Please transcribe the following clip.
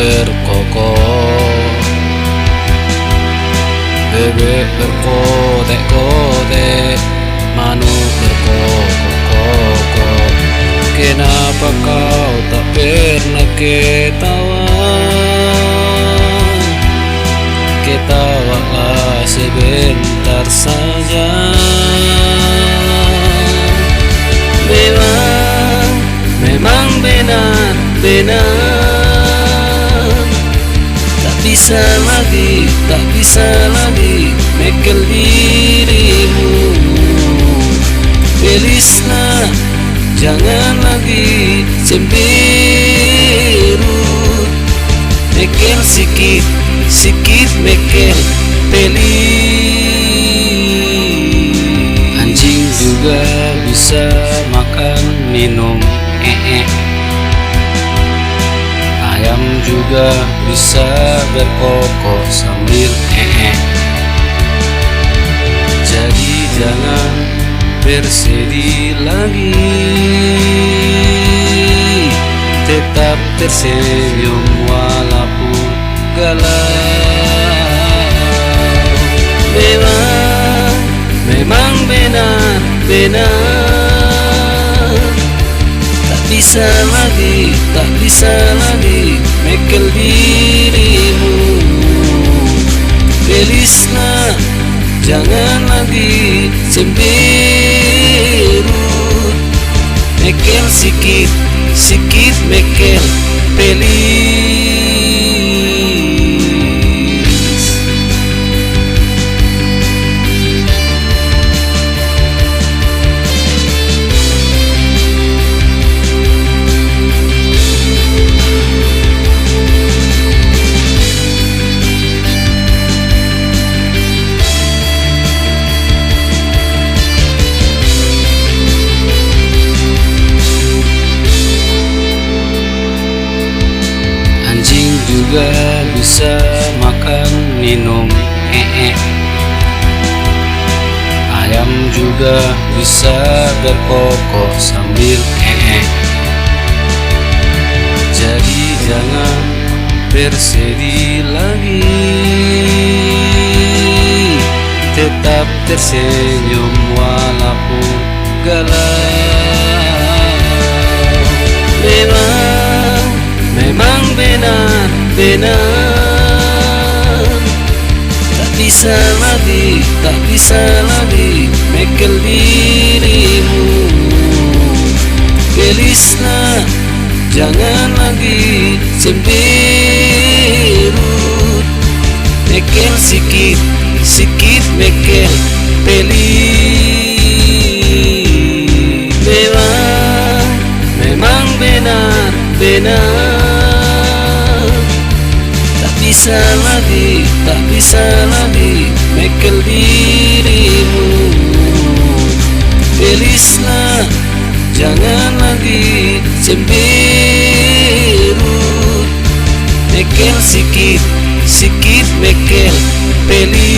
berkokoh, bebek berkodek-kodek, manuk berkokok-kokok. Kenapa kau tak pernah ketawa? Ketawalah sebentar saja. Memang benar, tak bisa lagi mekel dirimu. Belisna, jangan lagi cemberut. Mekel sikit mekel pelit. Anjing juga bisa makan minum ayam juga bisa berkokok sambil Jadi jangan bersedih lagi, tetap tersenyum walaupun galau. Memang benar, tak bisa lagi mekel dirimu. Belisna, jangan lagi cemberut. Mekel sikit mekel pelit. Juga bisa makan minum ayam juga bisa berkokok sambil Jadi jangan bersedih lagi, tetap tersenyum walaupun galau. Memang benar, tak bisa lagi mekel dirimu. Belisna, jangan lagi cemberut. Mekel sikit mekel pelit. Memang benar, tak bisa lagi mekel dirimu. Belisna, jangan lagi cemberut. Mekel sikit mekel pelit.